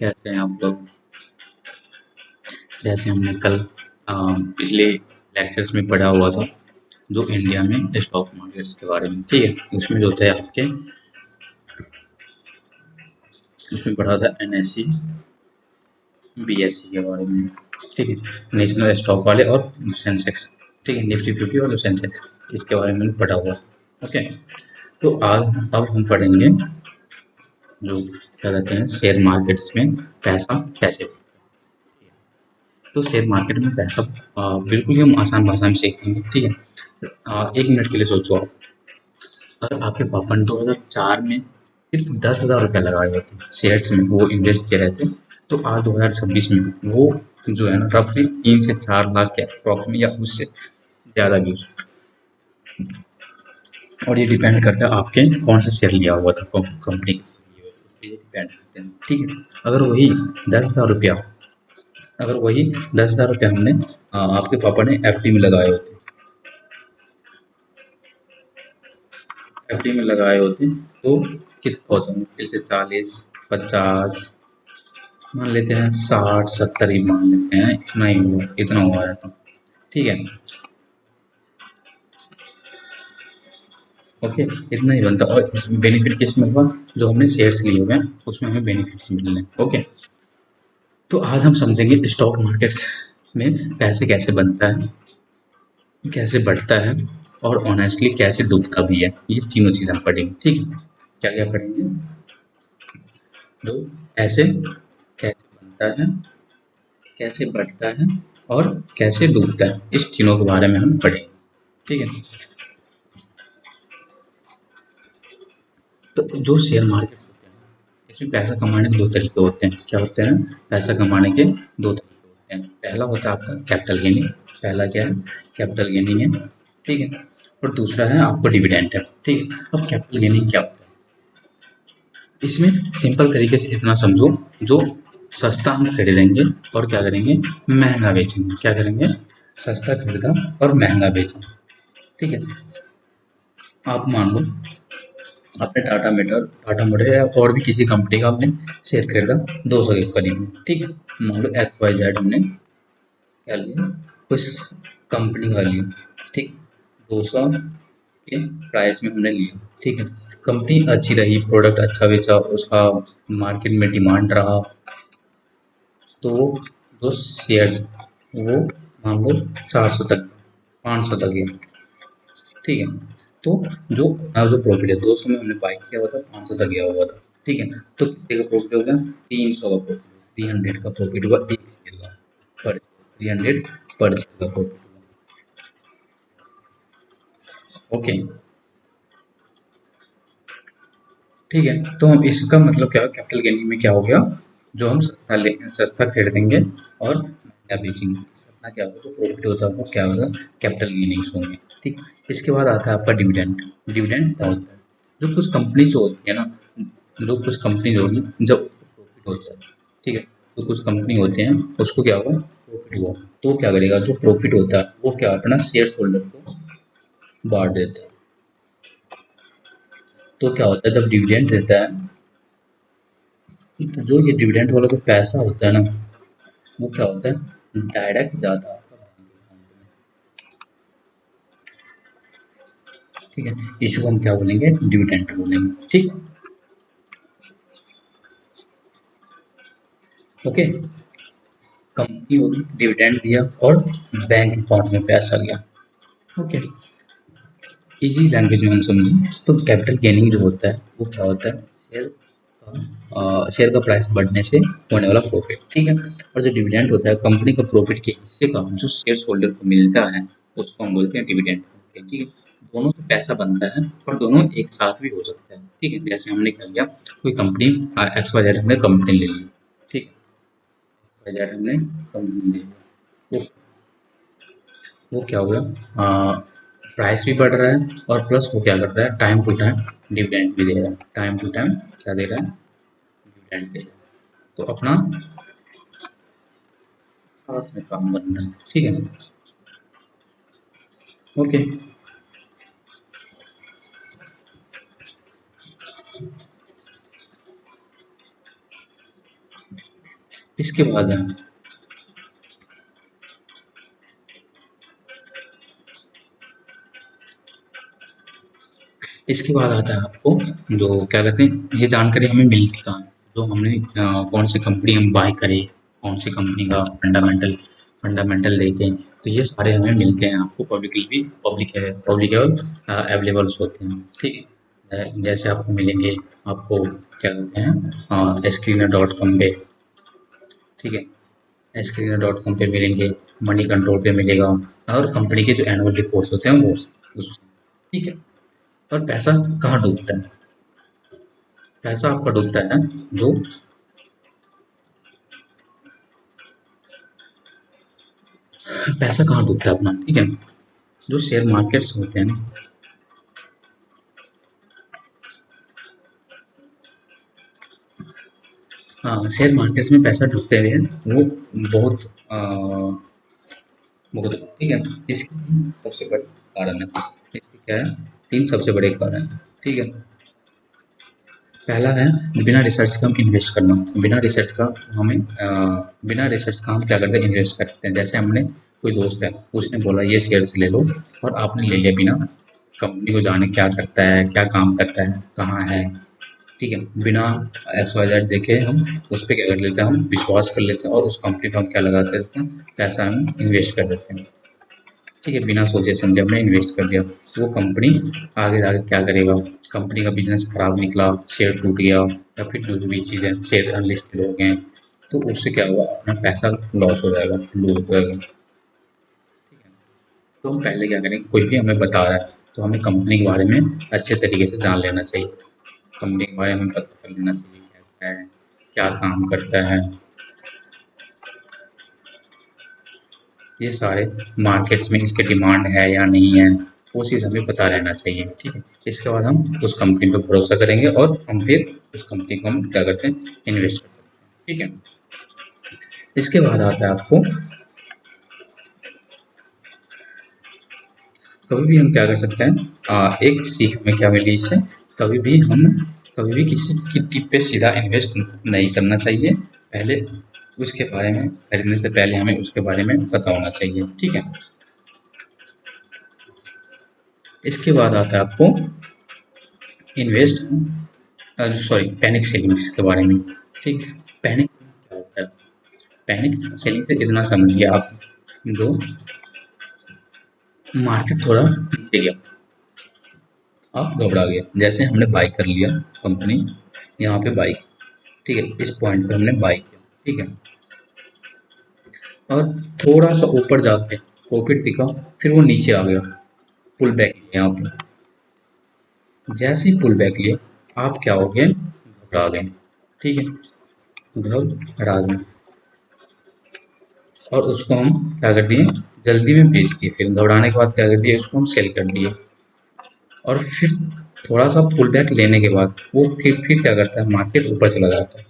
कैसे हैं आप लोग? जैसे हमने कल पिछले लेक्चर्स में पढ़ा हुआ था, जो इंडिया में स्टॉक मार्केट्स के बारे में, ठीक है। उसमें जो थे आपके, उसमें पढ़ा था एनएससी, बीएससी के बारे में, ठीक है। नेशनल स्टॉक वाले और सेंसेक्स, ठीक है, निफ्टी 50 और सेंसेक्स, इसके बारे में पढ़ा हुआ। ओके, तो आज अब हम पढ़ेंगे जो क्या कहते हैं शेयर मार्केट्स में पैसा कैसे। तो शेयर मार्केट में पैसा बिल्कुल ही हम आसान भाषा में सीखेंगे, ठीक है। 1 मिनट के लिए सोचो आप, अगर आपके पापा ने 2004 में सिर्फ 10,000 रुपया लगाए होते शेयर्स में, वो इन्वेस्ट किए रहते, तो आज 2026 में वो जो है ना रफली 3 से 4 लाख के अप्रॉक्स में या उससे ज़्यादा भी हो सकता है। और ये डिपेंड करता है आपके कौन सा शेयर लिया हुआ था कंपनी के, उस पर डिपेंड करते हैं, ठीक है। अगर वही 10,000 रुपया अगर वही 10,000 रुपया हमने आपके पापा ने एफडी में लगाए होते, एफडी में लगाए होते तो कितना होता? मुश्किल से 40, 50, मान लेते हैं 60, 70 ही मान लेते हैं, इतना हुआ है तो ठीक है। ओके, इतना ही बनता, और इसमें बेनिफिट किस में हुआ? जो हमने शेयर्स लिए हुए हैं उसमें हमें बेनिफिट्स मिल रहे हैं। ओके, तो आज हम समझेंगे स्टॉक मार्केट्स में पैसे कैसे बनता है, कैसे बढ़ता है, और ऑनेस्टली कैसे डूबता भी है। ये तीनों चीज़ हम पढ़ेंगे, ठीक है। क्या क्या पढ़ेंगे? जो ऐसे कैसे बनता है, कैसे बढ़ता है, और कैसे डूबता है, इस तीनों के बारे में हम पढ़ेंगे, ठीक है। तो जो शेयर मार्केट होते हैं, इसमें पैसा कमाने के दो तरीके होते हैं। क्या होते हैं? पैसा कमाने के दो तरीके होते हैं। पहला होता है आपका कैपिटल गेनिंग, पहला क्या है? कैपिटल गेनिंग है, ठीक है। और दूसरा है आपको डिविडेंड है, ठीक है। अब कैपिटल गेनिंग क्या होता है? इसमें सिंपल तरीके से इतना समझो, जो सस्ता हम खरीदेंगे और क्या करेंगे? महंगा बेचेंगे। क्या करेंगे? सस्ता खरीदा और महंगा बेचा, ठीक है। आप मान लो आपने टाटा मोटर या और भी किसी कंपनी का आपने शेयर खरीदा 200 के करीब में, ठीक है। मान लो XYZ हमने क्या लिया, कुछ कंपनी का लिया, ठीक, 200 के प्राइस में हमने लिया, ठीक है। कंपनी अच्छी रही, प्रोडक्ट अच्छा बेचा, उसका मार्केट में डिमांड रहा, तो वो जो शेयर्स वो मान लो 400 तक, 500 तक गया, ठीक है। तो जो प्रॉफिट है, 200 में हमने बाई किया हुआ था, 500 तक गया हुआ था, ठीक है। तो कितने का प्रॉफिट हो गया? 300 का प्रॉफिट, 300 का प्रॉफिट हुआ एक शेयर का, पर 300 पर शेयर का प्रॉफिट हुआ। ओके, ठीक है। तो हम इसका मतलब क्या, कैपिटल गेनिंग में क्या हो गया? जो हम सस्ता खरीदेंगे और महंगा बेचेंगे, अपना क्या होगा? जो प्रॉफिट होता है वो क्या होगा? कैपिटल गेनिंग्स होंगे, ठीक। इसके बाद आता है आपका डिविडेंड। डिविडेंड क्या होता है? जो कुछ कंपनी जो होती है ना, जो कुछ कंपनी जो होगी जब प्रॉफिट होता है, ठीक है, तो कुछ कंपनी होते हैं उसको क्या होगा? प्रॉफिट हुआ, तो क्या करेगा? जो प्रॉफिट होता है वो क्या अपना शेयर होल्डर को बांट देता है। तो क्या होता है जब डिविडेंड देता है, तो जो ये डिविडेंड वाला जो पैसा होता है ना, वो क्या होता है? डायरेक्ट जाता है आपका बैंक अकाउंट में, ठीक है। इशू हम क्या बोलेंगे? डिविडेंड बोलेंगे, ठीक। ओके, कंपनी होगी, डिविडेंड दिया और बैंक अकाउंट में पैसा गया। ओके, इजी लैंग्वेज में हम समझें तो कैपिटल गेनिंग जो होता है वो क्या होता है? शेयर का प्राइस बढ़ने से होने वाला प्रॉफिट, ठीक है। और जो डिविडेंड होता है कंपनी का प्रॉफिट के हिस्से का जो शेयर होल्डर को मिलता है, उसको हम बोलते हैं डिविडेंड, ठीक है। दोनों से पैसा बनता है और दोनों एक साथ भी हो सकता है, ठीक है। जैसे हमने क्या लिया, कोई कंपनी XYZ हमने कंपनी ले ली, ठीक है, XYZ हमने कंपनी ले ली, वो क्या हो गया? प्राइस भी बढ़ रहा है और प्लस वो क्या कर रहा है? टाइम टू टाइम डिविडेंड भी दे रहा है। टाइम टू टाइम क्या दे रहा है? डिविडेंड दे रहा है। तो अपना साथ में काम बन रहा है, ठीक है। ओके, इसके बाद है इसके बाद आता है आपको जो क्या कहते हैं, ये जानकारी हमें मिलती कहाँ है, जो हमने कौन सी कंपनी हम बाय करें, कौन सी कंपनी का फंडामेंटल फंडामेंटल देखें, तो ये सारे हमें मिलते हैं आपको पब्लिकली भी, पब्लिक और अवेलेबल्स होते हैं, ठीक है। जैसे आपको मिलेंगे, आपको क्या कहते हैं, स्क्रीनर डॉट कॉम पे, ठीक है, स्क्रीनर डॉट कॉम पे मिलेंगे, मनी कंट्रोल पे मिलेगा, और कंपनी के जो एनुअल रिपोर्ट्स होते हैं वो उस, ठीक है। और पैसा कहाँ डूबता है? पैसा आपका डूबता है जो पैसा कहाँ डूबता है अपना, ठीक है, जो शेयर मार्केट्स होते हैं ना, हाँ शेयर मार्केट्स में पैसा डूबते हुए हैं वो बहुत बहुत, ठीक है। इसके सबसे बड़े कारण है, इसके क्या है, तीन सबसे बड़े कारण है, ठीक है। पहला है बिना रिसर्च का हम इन्वेस्ट करना, बिना रिसर्च का हमें बिना रिसर्च का हम क्या करते हैं, इन्वेस्ट करते हैं। जैसे हमने कोई दोस्त है, उसने बोला ये शेयर्स ले लो, और आपने ले लिया बिना कंपनी को जाने क्या करता है, क्या काम करता है, कहाँ है, ठीक है, बिना एक्स वाई जेड देखे हम उस पर क्या कर लेते हैं, हम विश्वास कर लेते हैं और उस कंपनी पर हम क्या लगा देते हैं, पैसा हम इन्वेस्ट कर देते हैं, ठीक है, बिना सोचे समझे हमने इन्वेस्ट कर दिया। वो कंपनी आगे जाके क्या करेगा, कंपनी का बिजनेस खराब निकला, शेयर टूट गया, या फिर जो भी चीज़ें शेयर अनलिस्टेड हो गए, तो उससे क्या हुआ, अपना पैसा लॉस हो जाएगा, लूज हो जाएगा, ठीक है। तो हम पहले क्या करें, कोई भी हमें बता रहा है तो हमें कंपनी के बारे में अच्छे तरीके से जान लेना चाहिए, कंपनी के बारे में पता कर लेना चाहिए कैसा है, क्या काम करता है, ये सारे मार्केट्स में इसके डिमांड है या नहीं है, वो चीज़ हमें पता रहना चाहिए, ठीक है। इसके बाद हम उस कंपनी पे भरोसा करेंगे और हम फिर उस कंपनी को हम क्या करते हैं, इन्वेस्ट कर सकते हैं, ठीक है। इसके बाद आता है आपको, कभी भी हम क्या कर सकते हैं, एक सीख हमें क्या मिली इससे, कभी भी हम कभी भी किसी की टिप पे सीधा इन्वेस्ट नहीं करना चाहिए, पहले उसके बारे में, खरीदने से पहले हमें उसके बारे में पता होना चाहिए, ठीक है। इसके बाद आता है आपको इन्वेस्ट, सॉरी पैनिक सेलिंग्स के बारे में, ठीक है। पैनिक क्या होता है, पैनिक सेलिंग से इतना समझिए आप, जो मार्केट थोड़ा नीचे गया, आप घबरा गए, जैसे हमने बाई कर लिया कंपनी, यहाँ पे बाई, ठीक है, इस पॉइंट पे हमने बाई किया, ठीक है, और थोड़ा सा ऊपर जाके प्रॉफिट दिखा, फिर वो नीचे आ गया, पुल बैक लिया यहाँ पे, जैसे ही पुल बैक लिए आप क्या हो गए, घबरा गए, ठीक है, घबरा गए, और उसको हम क्या कर दिए, जल्दी में बेच दिए, फिर घबराने के बाद क्या कर दिए, उसको हम सेल कर दिए, और फिर थोड़ा सा पुल बैक लेने के बाद वो फिर क्या करता है, मार्केट ऊपर चला जाता है,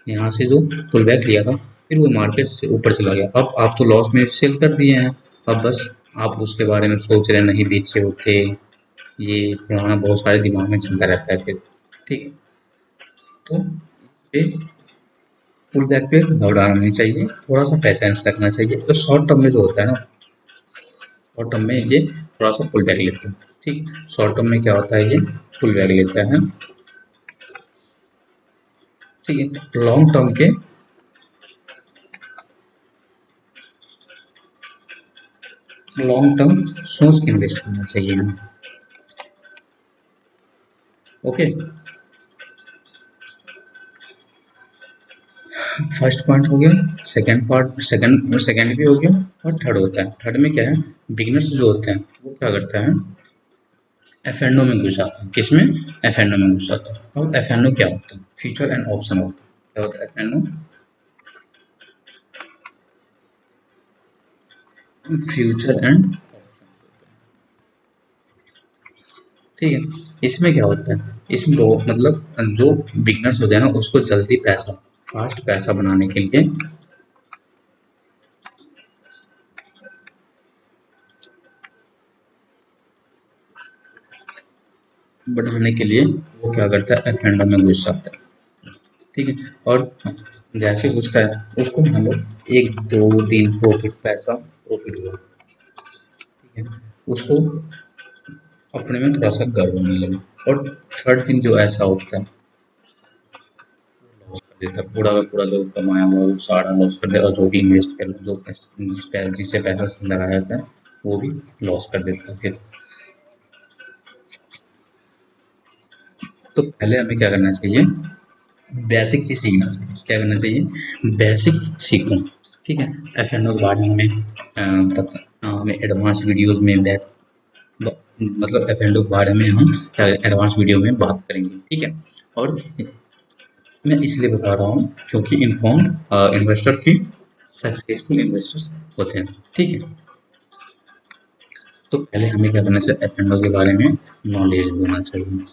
यहाँ से जो पुल बैक लिया था फिर वो मार्केट से ऊपर चला गया, अब आप तो लॉस में सेल कर दिए हैं, अब बस आप उसके बारे में सोच रहे हैं, नहीं बेचे होते, ये पुराना बहुत सारे दिमाग में चलता रहता है फिर, ठीक है। तो पे पुल बैक पे घबराना नहीं चाहिए, थोड़ा सा पैसेंस रखना चाहिए, तो शॉर्ट टर्म में जो होता है ना, शॉर्ट टर्म में ये थोड़ा सा पुल बैक लेते हैं, ठीक है, शॉर्ट टर्म में क्या होता है, ये पुल बैक लेता है, ठीक है। लॉन्ग टर्म सोच के इन्वेस्ट करना चाहिए हमें, ओके। फर्स्ट पॉइंट हो गया, सेकंड पार्ट, सेकंड भी हो गया, और थर्ड होता है, थर्ड में क्या है, बिगिनर्स जो होते हैं वो क्या करता है, एफ एंड ओ में घुस जाता है, किसमें, एफ एंड ओ में घुस जाता है। और एफ एंड ओ क्या होता है, फ्यूचर एंड ऑप्शन होता है, क्या होता है F and O, future and, ठीक है। इसमें क्या होता है, इसमें वो मतलब जो बिगनर्स होते हैं ना, उसको जल्दी पैसा, फास्ट पैसा बनाने के लिए, वो क्या करता है, एफ एंड ओ में घुस जाता है, ठीक है। और जैसे उसका उसको मान लो एक दो दिन प्रॉफिट पैसा प्रॉफिट हुआ, ठीक है, उसको अपने में थोड़ा सा गर्व होने लगा और थर्ड दिन जो ऐसा होता है लॉस कर देता है, पूरा का पूरा जो कमाया हुआ वो सारा लॉस कर देता है, और जो भी इन्वेस्ट कर जो जिससे पैसा लगाया जाता है वो भी लॉस कर देता है फिर। तो पहले हमें क्या करना चाहिए, बेसिक चीज़ सीखना चाहिए। क्या करना चाहिए, बेसिक सीखो, ठीक है। एफ एंड के बारे में हमें एडवांस वीडियोज़ में मतलब एफ एंड के बारे में हम एडवांस वीडियो में बात करेंगे, ठीक है। और मैं इसलिए बता रहा हूँ क्योंकि इन्फॉर्म्ड इन्वेस्टर की सक्सेसफुल इन्वेस्टर्स होते हैं, ठीक है। तो पहले हमें क्या करना चाहिए, एफ एंड के बारे में नॉलेज होना चाहिए,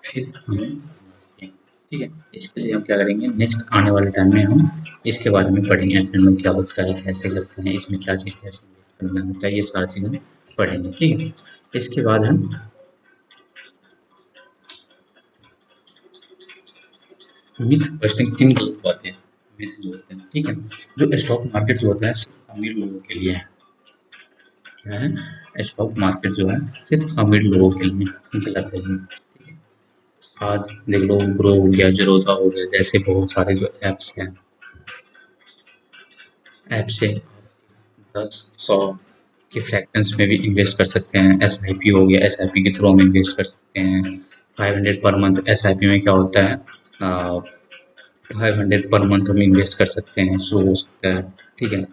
फिर हमें, ठीक है। इसके लिए हम क्या करेंगे, नेक्स्ट आने वाले टाइम में हम इसके बारे में पढ़ेंगे, एफ एंड क्या होता है, कैसे करते हैं, इसमें क्या चीज़ कैसे करना होता है, ये सारी चीज़ें पढ़ेंगे, ठीक है। इसके बाद हम मिथ बस्टिंग, 3 गलत बातें मिथ जो होते हैं, ठीक है। जो स्टॉक मार्केट जो होता है सिर्फ अमीर लोगों के लिए है। क्या है, स्टॉक मार्केट जो है सिर्फ अमीर लोगों के लिए, गलत है ये, ठीक है। आज देख लो ग्रो हो गया, जरोधा हो गया, जैसे बहुत सारे जो ऐप्स हैं, ऐप से 10 100 के फ्रैक्शंस में भी इन्वेस्ट कर सकते हैं। एस आई पी हो गया, एस आई पी के थ्रू हम इन्वेस्ट कर सकते हैं। 500 per month S I P में क्या होता है, 500 पर मंथ हम इन्वेस्ट कर सकते हैं, शुरू हो सकता है, ठीक है।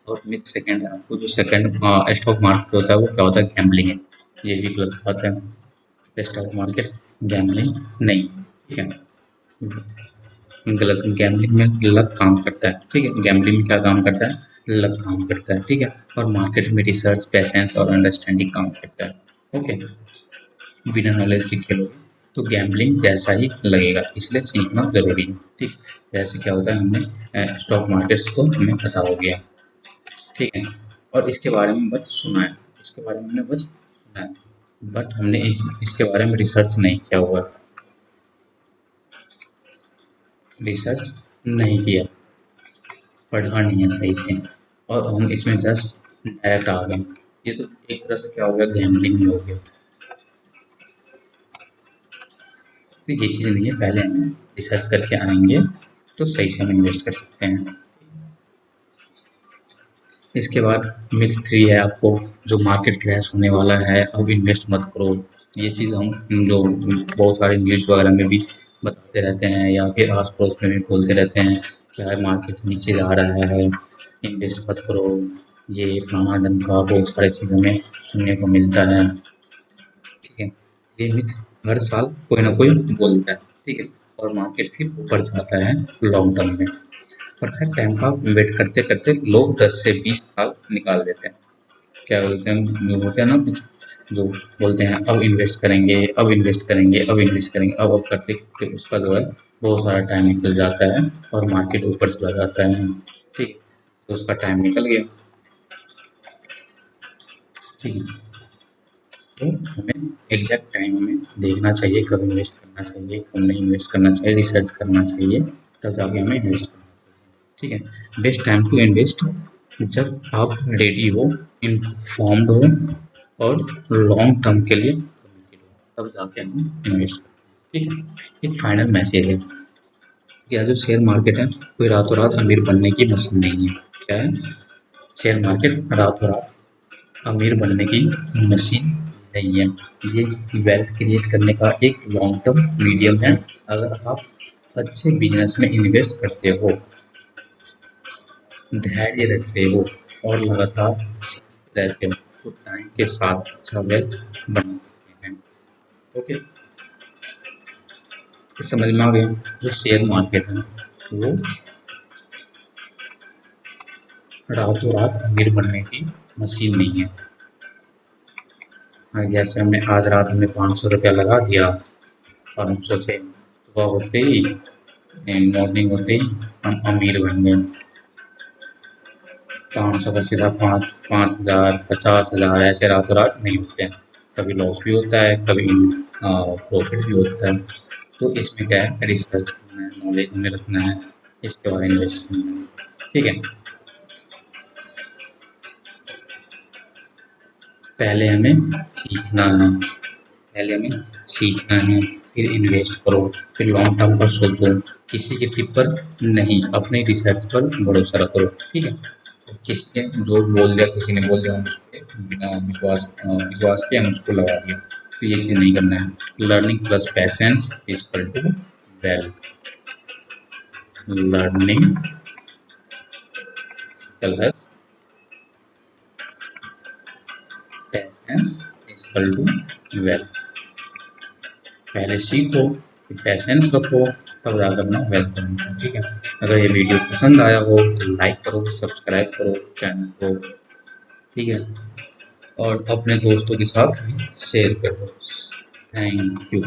और मिथ सेकंड है, आपको जो सेकंड स्टॉक मार्केट होता है वो क्या होता है, गैम्बलिंग है, ये भी गलत बात है। स्टॉक मार्केट गैम्बलिंग नहीं, ठीक है। गलत, गैम्बलिंग में लक काम करता है, ठीक है। गैम्बलिंग में क्या काम करता है, लक काम करता है, ठीक है। और मार्केट में रिसर्च, पैसेंस और अंडरस्टैंडिंग काम करता है, ओके। बिना नॉलेज के खेलोगे तो गैम्बलिंग जैसा ही लगेगा, इसलिए सीखना जरूरी है, ठीक। जैसे क्या होता है, हमने स्टॉक मार्केट्स तो हमें पता हो गया, ठीक है। और इसके बारे में बस सुना है, इसके बारे में हमने बस सुना है, बट हमने इसके बारे में रिसर्च नहीं किया हुआ, रिसर्च नहीं किया, पढ़ा नहीं है सही से, और हम इसमें जस्ट डायरेक्ट आ गए। ये तो एक तरह से क्या हो गया, गैम्बलिंग ही हो गया। तो ये चीज़ नहीं है, पहले हमें रिसर्च करके आएंगे तो सही से हम इन्वेस्ट कर सकते हैं। इसके बाद मिथ 3 है, आपको जो मार्केट क्रैश होने वाला है अब इन्वेस्ट मत करो। ये चीज़ हम जो बहुत सारे न्यूज़ वगैरह में भी बताते रहते हैं, या फिर आस पड़ोस में भी बोलते रहते हैं, क्या है मार्केट नीचे जा रहा है, इन्वेस्ट मत करो, ये फलाना ढमका, बहुत सारी चीज़ हमें सुनने को मिलता है, ठीक है। ये मिथ हर साल कोई ना कोई बोलता है, ठीक है। और मार्केट फिर ऊपर जाता है लॉन्ग टर्म में, परफेक्ट टाइम का वेट करते करते लोग 10 से 20 साल निकाल देते हैं। क्या बोलते हैं, जो होते हैं ना कुछ, जो बोलते हैं अब इन्वेस्ट करेंगे, अब इन्वेस्ट करेंगे, अब इन्वेस्ट करेंगे, अब करते करते उसका जो है बहुत सारा टाइम निकल जाता है और मार्केट ऊपर चला जाता है, ठीक है। तो उसका टाइम निकल गया, ठीक है। तो हमें एग्जैक्ट टाइम हमें देखना चाहिए, कब इन्वेस्ट करना चाहिए, कब नहीं इन्वेस्ट करना चाहिए, रिसर्च करना चाहिए, तब जाके हमें इन्वेस्ट करना चाहिए, ठीक है। बेस्ट टाइम टू इन्वेस्ट जब आप रेडी हो, इन्फॉर्म्ड हो और लॉन्ग टर्म के लिए कमिटेड हो, तब जाके हम इन्वेस्ट करते हैं, ठीक है। एक फाइनल मैसेज है, क्या जो शेयर मार्केट है कोई रातों रात अमीर बनने की मशीन नहीं है। क्या है, शेयर मार्केट रातों रात अमीर बनने की मशीन नहीं है, ये वेल्थ क्रिएट करने का एक लॉन्ग टर्म मीडियम है। अगर आप अच्छे बिजनेस में इन्वेस्ट करते हो, धैर्य रखते हो और लगातार सीखते रहते हो, तो टाइम के साथ अच्छा वेल्थ बना सकते हैं, ओके। समझ में आ गया, जो शेयर मार्केट है वो रातों रात अमीर बनने की मशीन नहीं है। हाँ, जैसे हमने आज रात में 500 रुपया लगा दिया और हम सोचे सुबह होते ही, मॉर्निंग होते ही हम अमीर बन गए, 500 का सीधा 5 5 हज़ार 50 हज़ार, ऐसे रातों रात नहीं होते हैं, कभी लॉस भी होता है, कभी प्रॉफिट भी होता है, तो इसमें क्या है, रिसर्च करना है, नॉलेज हमें रखना है, इसके बारे में इन्वेस्ट करना है। ठीक है, पहले हमें सीखना है, पहले हमें सीखना है, फिर इन्वेस्ट करो, फिर लॉन्ग टर्म पर सोचो, किसी के टिप पर नहीं, अपने रिसर्च पर भरोसा रखो। ठीक है, तो किसी ने जो बोल दिया, किसी ने बोल दिया, हम उस पर बिना विश्वास के हम उसको लगा दिया, तो ये चीज़ नहीं करना है। Learning plus patience is equal to wealth. Learning plus patience is equal to wealth. पहले सीखो, फिर पैसेंस रखो, तब जाकर अपना वेल्थ बनता है। ठीक है, अगर ये वीडियो पसंद आया हो तो लाइक करो, सब्सक्राइब करो चैनल को। ठीक है, और अपने दोस्तों के साथ शेयर करो। Thank you.